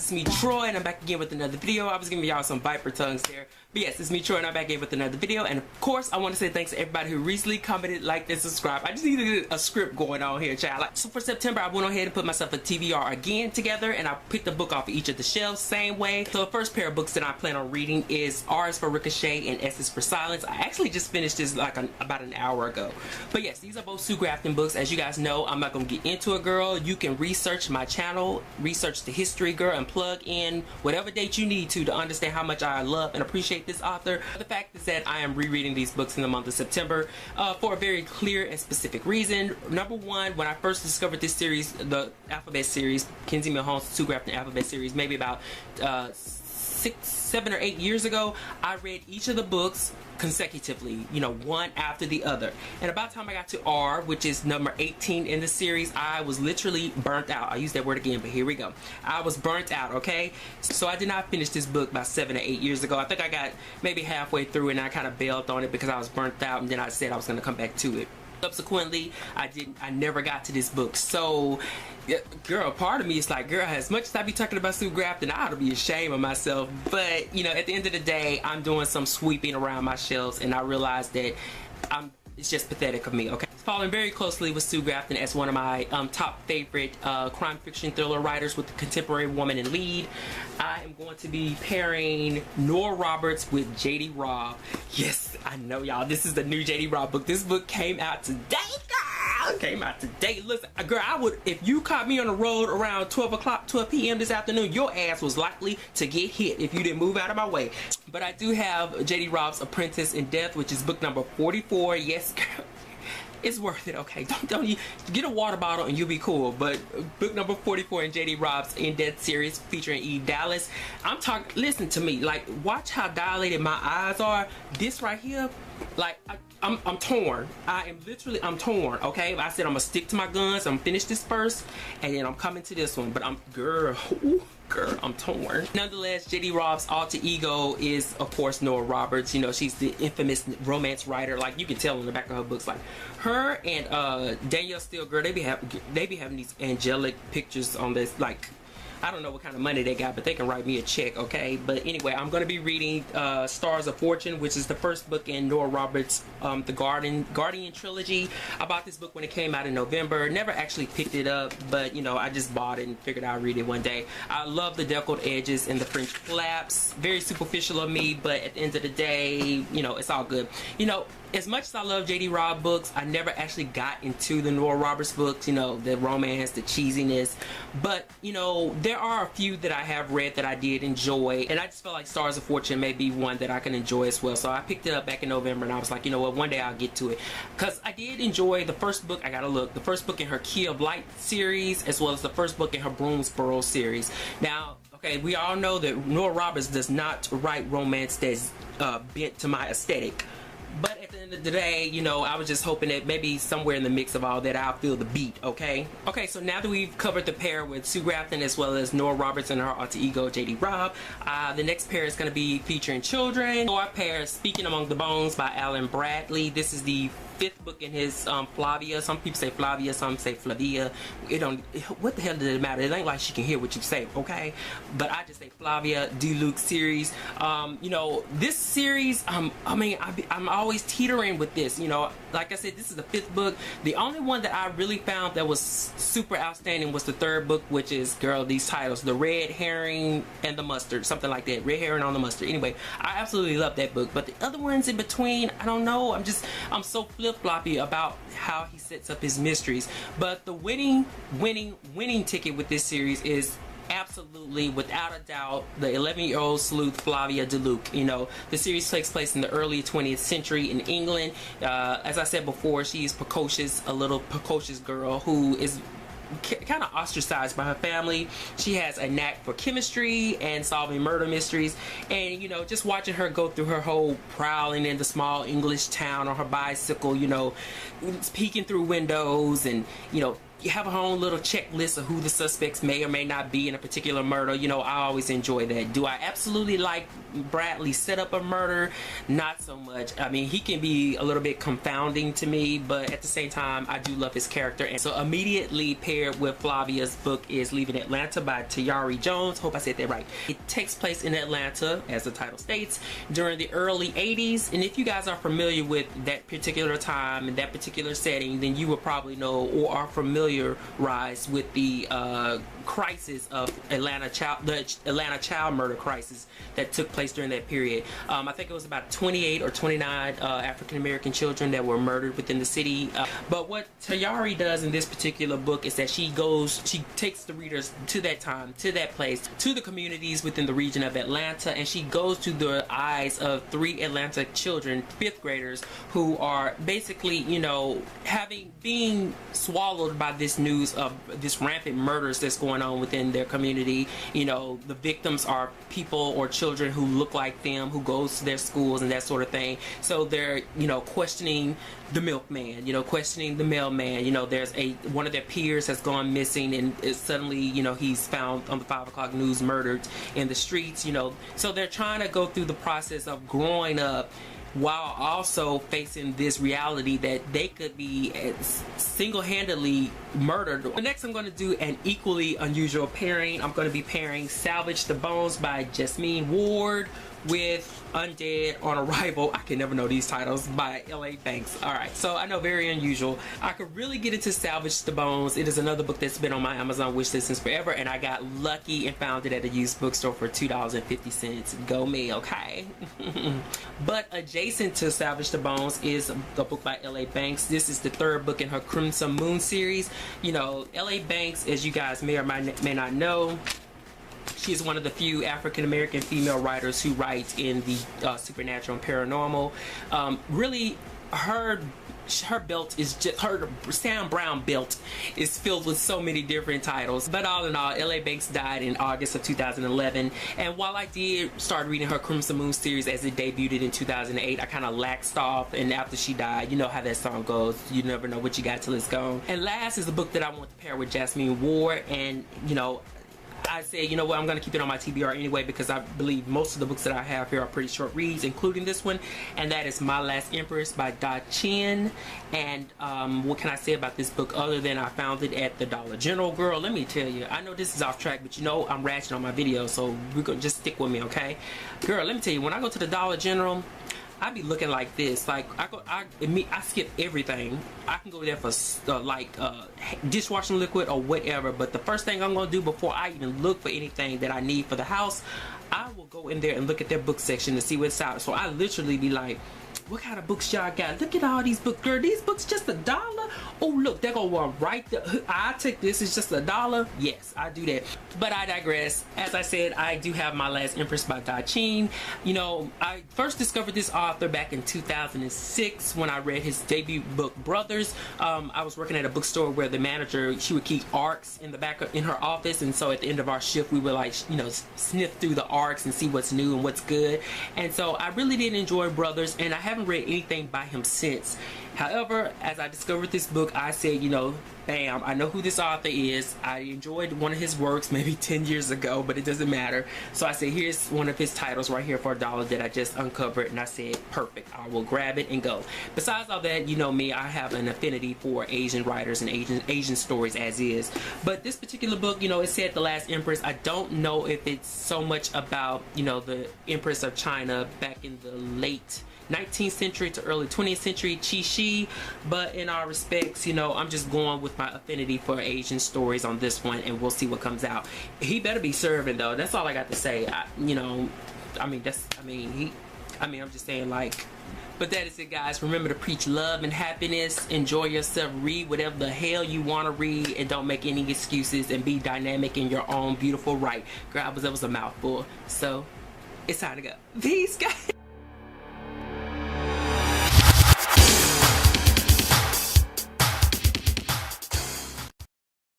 it's me Troy, and I'm back again with another video. I was giving y'all some viper tongues there, but yes, it's me Troy, and I'm back again with another video. And of course, I want to say thanks to everybody who recently commented, liked, and subscribed. I just needed a script going on here, child. So for September, I went ahead and put myself a TBR again together, and I picked a book off of each of the shelves, same way. So the first pair of books that I plan on reading is R is for Ricochet and S is for Silence. I actually just finished this like about an hour ago. But yes, these are both Sue Grafton books. As you guys know, I'm not going to get into it, girl. You can research my channel, research the history, girl, and plug in whatever date you need to understand how much I love and appreciate this author. The fact is that I am rereading these books in the month of September for a very clear and specific reason. Number one, when I first discovered this series, the Alphabet series, Kenzie Milhone's Sue Grafton Alphabet series, maybe about 6, 7, or 8 years ago, I read each of the books consecutively, you know, one after the other. And about the time I got to R, which is number 18 in the series, I was literally burnt out. I use that word again, but here we go. I was burnt out, okay? So I did not finish this book about 7 or 8 years ago. I think I got maybe halfway through and I kind of bailed on it because I was burnt out, and then I said I was going to come back to it. Subsequently, I never got to this book. So girl, part of me is like, girl, as much as I be talking about Sue Grafton, I ought to be ashamed of myself. But you know, at the end of the day, I'm doing some sweeping around my shelves, and I realized that it's just pathetic of me, okay? Following very closely with Sue Grafton as one of my top favorite crime fiction thriller writers with the contemporary woman in lead, I am going to be pairing Nora Roberts with J.D. Robb. Yes, I know, y'all, this is the new J.D. Robb book. This book came out today, girl! Came out today. Listen, girl, I would, if you caught me on the road around 12 p.m. this afternoon, your ass was likely to get hit if you didn't move out of my way. But I do have J.D. Robb's Apprentice in Death, which is book number 44. Yes, girl. It's worth it, okay? Don't you get a water bottle and you'll be cool. But book number 44 in J.D. Robb's In Death series featuring Eve Dallas. I'm talking, listen to me, like, watch how dilated my eyes are. This right here, like, I'm torn. I'm torn, okay? I said I'm gonna stick to my guns. I'm gonna finish this first, and then I'm coming to this one. But girl, I'm torn. Nonetheless, J.D. Robb's alter ego is, of course, Nora Roberts. You know, she's the infamous romance writer. Like, you can tell in the back of her books. Like, her and Danielle Steele, girl, they be having these angelic pictures on this, like, I don't know what kind of money they got, but they can write me a check, okay? But anyway, I'm going to be reading Stars of Fortune, which is the first book in Nora Roberts' The Guardian trilogy. I bought this book when it came out in November. Never actually picked it up, but, you know, I just bought it and figured I'd read it one day. I love the deckled edges and the French flaps. Very superficial of me, but at the end of the day, you know, it's all good. You know, as much as I love J.D. Robb books, I never actually got into the Nora Roberts books, you know, the romance, the cheesiness. But, you know, there are a few that I have read that I did enjoy, and I just felt like Stars of Fortune may be one that I can enjoy as well. So I picked it up back in November, and I was like, you know what, one day I'll get to it. Because I did enjoy the first book, I gotta look, the first book in her Key of Light series, as well as the first book in her Bloomsboro series. Now, okay, we all know that Nora Roberts does not write romance that's bent to my aesthetic. But at the end of the day, you know, I was just hoping that maybe somewhere in the mix of all that, I'll feel the beat, okay? Okay, so now that we've covered the pair with Sue Grafton as well as Nora Roberts and her alter ego, J.D. Robb, the next pair is going to be featuring children. Our pair is Speaking Among the Bones by Alan Bradley. This is the 5th book in his Flavia. Some people say Flavia, some say Flavia. It don't, what the hell does it matter? It ain't like she can hear what you say, okay? But I just say Flavia Deluxe series. You know, this series, I mean, I'm always teetering with this, you know. Like I said, this is the 5th book. The only one that I really found that was super outstanding was the 3rd book, which is, girl, these titles, The Red Herring and the Mustard, something like that. Red Herring on the Mustard. Anyway, I absolutely love that book. But the other ones in between, I don't know. I'm so flip-floppy about how he sets up his mysteries. But the winning ticket with this series is absolutely, without a doubt, the 11-year-old sleuth Flavia Deluxe. You know, the series takes place in the early 20th century in England. As I said before, she's precocious, a little precocious girl who is kind of ostracized by her family. She has a knack for chemistry and solving murder mysteries, and you know, just watching her go through her whole prowling in the small English town on her bicycle, you know, peeking through windows and, you know, have her own little checklist of who the suspects may or may not be in a particular murder. You know, I always enjoy that. Do I absolutely like Bradley's setup of murder? Not so much. I mean, he can be a little bit confounding to me, but at the same time, I do love his character. And so immediately paired with Flavia's book is Leaving Atlanta by Troi Jones. Hope I said that right. It takes place in Atlanta, as the title states, during the early 80s. And if you guys are familiar with that particular time and that particular setting, then you will probably know or are familiarized with the crisis of the Atlanta child murder crisis that took place during that period. I think it was about 28 or 29 African American children that were murdered within the city. But what Troi does in this particular book is that she takes the readers to that time, to that place, to the communities within the region of Atlanta, and she goes to the eyes of 3 Atlanta children, 5th graders, who are basically, you know, being swallowed by this news of this rampant murders that's going on within their community. You know, the victims are people or children who look like them, who goes to their schools and that sort of thing. So they're, you know, questioning the milkman, you know, questioning the mailman. You know, there's one of their peers has gone missing, and suddenly, you know, he's found on the 5 o'clock news murdered in the streets, you know. So they're trying to go through the process of growing up while also facing this reality that they could be single-handedly murdered. Next, I'm going to do an equally unusual pairing. I'm going to be pairing Salvage the Bones by Jasmine Ward with Undead on Arrival. I can never know these titles, by L.A. Banks. Alright, so I know, very unusual. I could really get into Salvage the Bones. It is another book that's been on my Amazon wishlist since forever, and I got lucky and found it at a used bookstore for $2.50. Go me, okay? But adjacent to Salvage the Bones is a book by L.A. Banks. This is the 3rd book in her Crimson Moon series. You know, L.A. Banks, as you guys may or may not know, she is one of the few African-American female writers who writes in the supernatural and paranormal. Really, her belt is just, her Sam Brown belt is filled with so many different titles. But all in all, L.A. Banks died in August of 2011, and while I did start reading her Crimson Moon series as it debuted in 2008, I kind of laxed off, and after she died, you know how that song goes, you never know what you got till it's gone. And last is the book that I want to pair with Jasmine Ward, and you know, I said, you know what, I'm going to keep it on my TBR anyway, because I believe most of the books that I have here are pretty short reads, including this one, and that is My Last Empress by Da Chin. And what can I say about this book other than I found it at the Dollar General? Girl, let me tell you, I know this is off track, but you know I'm ratchet on my videos, so we're going to just stick with me, okay? Girl, let me tell you, when I go to the Dollar General, I be looking like this. Like, I skip everything. I can go there for dishwashing liquid or whatever, but the first thing I'm gonna do before I even look for anything that I need for the house, I will go in there and look at their book section to see what's out. So I literally be like, what kind of books y'all got? Look at all these books, girl. These books just $1? Oh, look, they're gonna one right there. I take this, it's just $1. Yes, I do that. But I digress. As I said, I do have My Last Empress by Da Chin. You know, I first discovered this author back in 2006 when I read his debut book, Brothers. I was working at a bookstore where the manager, she would keep ARCs in the back in her office, and so at the end of our shift, we would, like, you know, sniff through the ARCs and see what's new and what's good. And so I really did enjoy Brothers, and I haven't read anything by him since. However, as I discovered this book, I said, you know, bam, I know who this author is. I enjoyed one of his works maybe 10 years ago, but it doesn't matter. So I said, here's one of his titles right here for $1 that I just uncovered, and I said, perfect, I will grab it and go. Besides all that, you know me, I have an affinity for Asian writers and Asian stories as is. But this particular book, you know, it said The Last Empress. I don't know if it's so much about, you know, the Empress of China back in the late 19th century to early 20th century, Qi, but in all respects, you know, I'm just going with my affinity for Asian stories on this one, and we'll see what comes out. He better be serving, though. That's all I got to say. You know, I'm just saying, like, but that is it, guys. Remember to preach love and happiness. Enjoy yourself. Read whatever the hell you want to read, and don't make any excuses, and be dynamic in your own beautiful right. Girl, that was a mouthful. So it's time to go. Peace, guys.